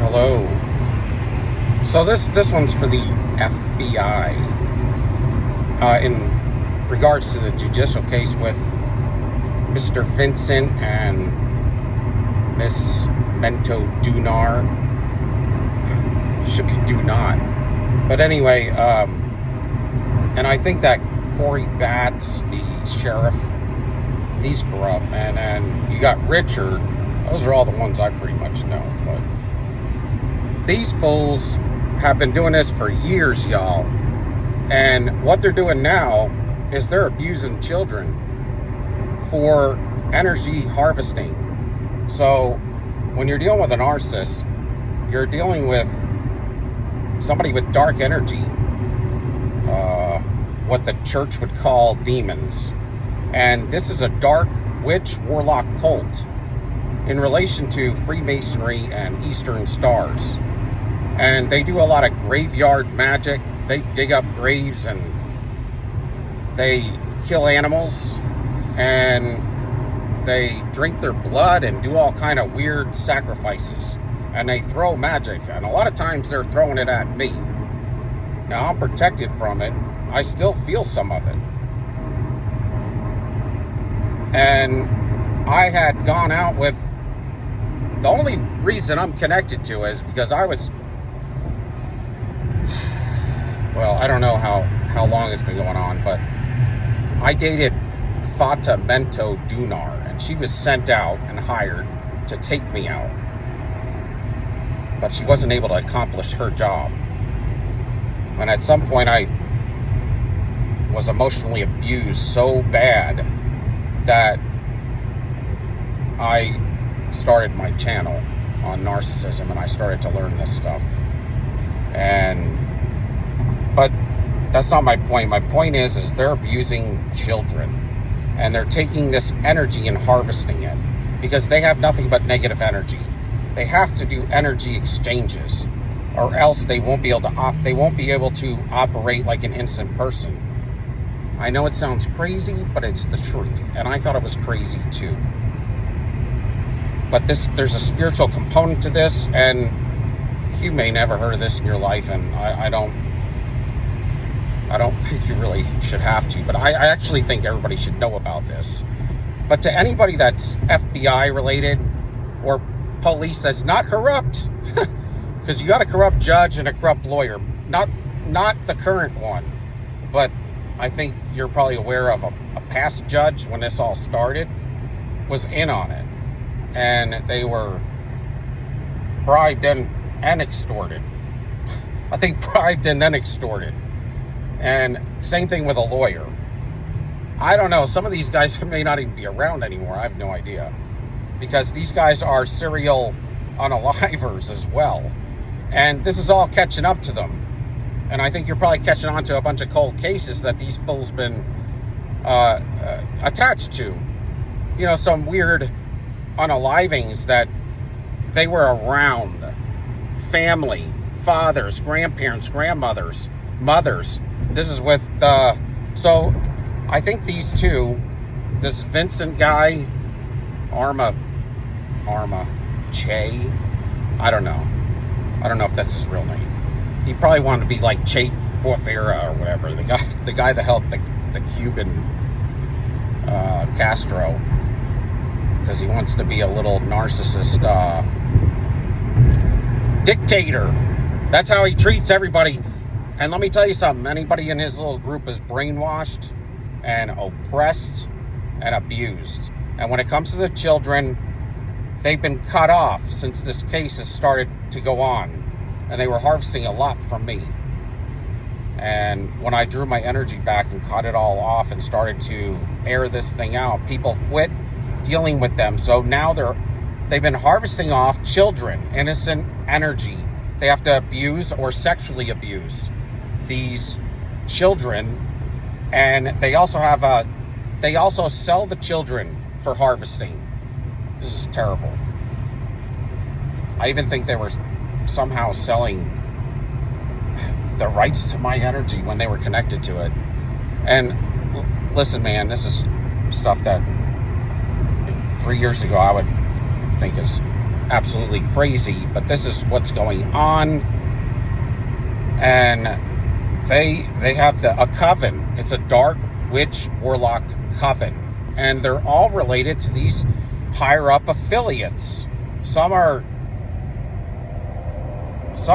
Hello. So this one's for the FBI. In regards to the judicial case with Mr. Vincent and Miss Mento Dunar. Should be do not. But anyway, and I think that Corey Batts, the sheriff, he's corrupt. And you got Richard. Those are all the ones I pretty much know. But these fools have been doing this for years, y'all. And what they're doing now is they're abusing children for energy harvesting. So when you're dealing with a narcissist, you're dealing with somebody with dark energy, what the church would call demons. And this is a dark witch warlock cult in relation to Freemasonry and Eastern stars. And they do a lot of graveyard magic. They dig up graves and they kill animals and they drink their blood and do all kind of weird sacrifices. And they throw magic, and a lot of times they're throwing it at me. Now, I'm protected from it. I still feel some of it. And I had gone out with... The only reason I'm connected to it is because I was... Well, I don't know how long it's been going on, but I dated Fata Mento Dunar, and she was sent out and hired to take me out. But she wasn't able to accomplish her job. And at some point I was emotionally abused so bad that I started my channel on narcissism, and I started to learn this stuff. But that's not my point. My point is they're abusing children, and they're taking this energy and harvesting it because they have nothing but negative energy. They have to do energy exchanges, or else they won't be able to operate like an innocent person. I know it sounds crazy, but it's the truth, and I thought it was crazy too. But there's a spiritual component to this, and you may never heard of this in your life, and I don't think you really should have to, but I actually think everybody should know about this. But to anybody that's FBI related or police that's not corrupt, because you got a corrupt judge and a corrupt lawyer, not the current one, but I think you're probably aware of a past judge when this all started was in on it, and they were bribed and extorted. I think bribed and then extorted. And same thing with a lawyer. I don't know, some of these guys may not even be around anymore. I have no idea, because these guys are serial unalivers as well, and this is all catching up to them. And I think you're probably catching on to a bunch of cold cases that these fools been attached to. You know, some weird unalivings that they were around. Family, fathers, grandparents, grandmothers, mothers. This is with so I think these two, this Vincent guy, Arma Che, I don't know if that's his real name. He probably wanted to be like Che Guevara or whatever, the guy that helped the Cuban Castro, because he wants to be a little narcissist dictator. That's how he treats everybody. And let me tell you something, anybody in his little group is brainwashed and oppressed and abused. And when it comes to the children, they've been cut off since this case has started to go on. And they were harvesting a lot from me. And when I drew my energy back and cut it all off and started to air this thing out, people quit dealing with them. So now they've been harvesting off children, innocent energy. They have to abuse or sexually abuse these children, and they also sell the children for harvesting. This is terrible. I even think they were somehow selling the rights to my energy when they were connected to it. And listen, man, this is stuff that 3 years ago I would think is absolutely crazy, but this is what's going on. And they have a coven. It's a dark witch warlock coven, and they're all related to these higher up affiliates. Some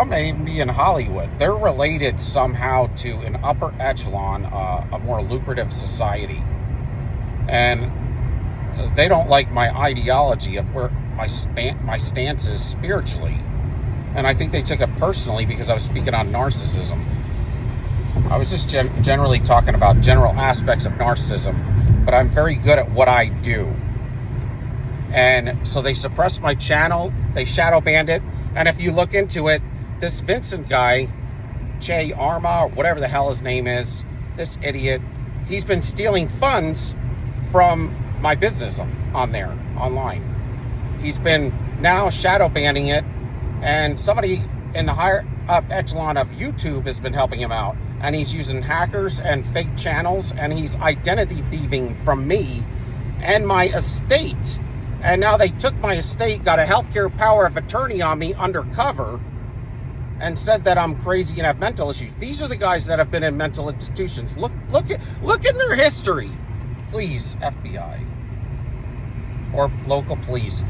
may even be in Hollywood. They're related somehow to an upper echelon, a more lucrative society. And they don't like my ideology of where my stance is spiritually. And I think they took it personally because I was speaking on narcissism. I was just generally talking about general aspects of narcissism, but I'm very good at what I do. And so they suppressed my channel, they shadow banned it, and if you look into it, this Vincent guy, Che Arma, or whatever the hell his name is, this idiot, he's been stealing funds from my business on there, online. He's been now shadow banning it, and somebody in the higher up echelon of YouTube has been helping him out, and he's using hackers and fake channels, and he's identity thieving from me and my estate. And now they took my estate, got a healthcare power of attorney on me undercover, and said that I'm crazy and have mental issues. These are the guys that have been in mental institutions. Look in their history. Please, FBI or local police.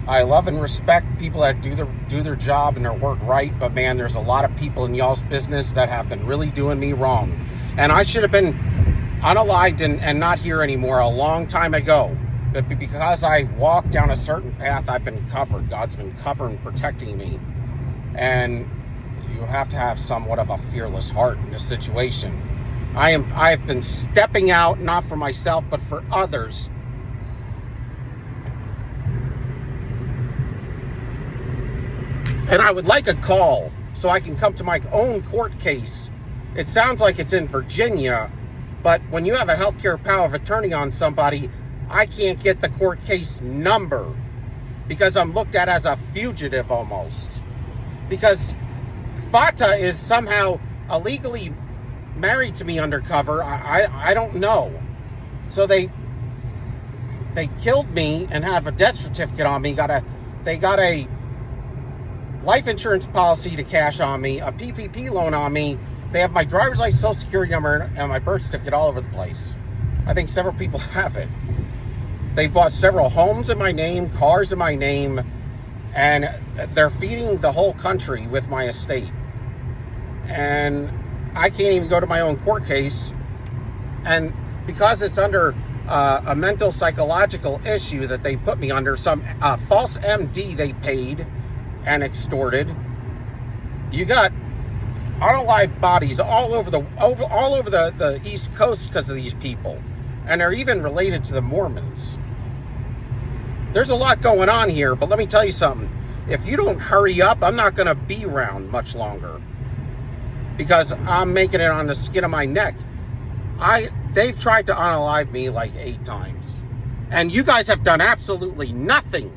I love and respect people that do their job and their work right, but man, there's a lot of people in y'all's business that have been really doing me wrong. And I should have been unalived and not here anymore a long time ago. But because I walked down a certain path, I've been covered. God's been covering, protecting me. And you have to have somewhat of a fearless heart in this situation. I've been stepping out, not for myself, but for others. And I would like a call so I can come to my own court case. It sounds like it's in Virginia, but when you have a healthcare power of attorney on somebody, I can't get the court case number because I'm looked at as a fugitive almost. Because Fata is somehow illegally married to me undercover. I don't know. So they killed me and have a death certificate on me. They got a life insurance policy to cash on me, a PPP loan on me. They have my driver's license, social security number, and my birth certificate all over the place. I think several people have it. They bought several homes in my name, cars in my name, and they're feeding the whole country with my estate. And I can't even go to my own court case. And because it's under a mental psychological issue that they put me under, some false MD they paid and extorted, you got unalive bodies all over the East Coast because of these people. And they're even related to the Mormons. There's a lot going on here, but let me tell you something. If you don't hurry up, I'm not going to be around much longer because I'm making it on the skin of my neck. They've tried to unalive me like 8 times, and you guys have done absolutely nothing.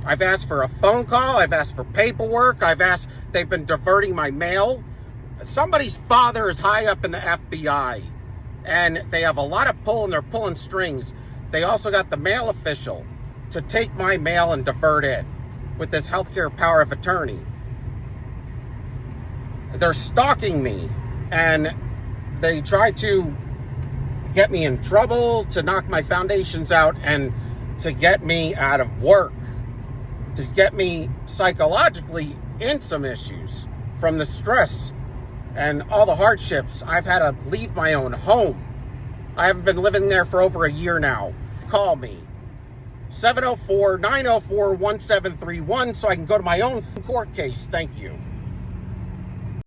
I've asked for a phone call. I've asked for paperwork. They've been diverting my mail. Somebody's father is high up in the FBI, and they have a lot of pull, and they're pulling strings. They also got the mail official to take my mail and divert it with this healthcare power of attorney. They're stalking me, and they try to get me in trouble, to knock my foundations out, and to get me out of work, to get me psychologically in some issues from the stress and all the hardships. I've had to leave my own home. I haven't been living there for over a year now. Call me. 704-904-1731 so I can go to my own court case. Thank you.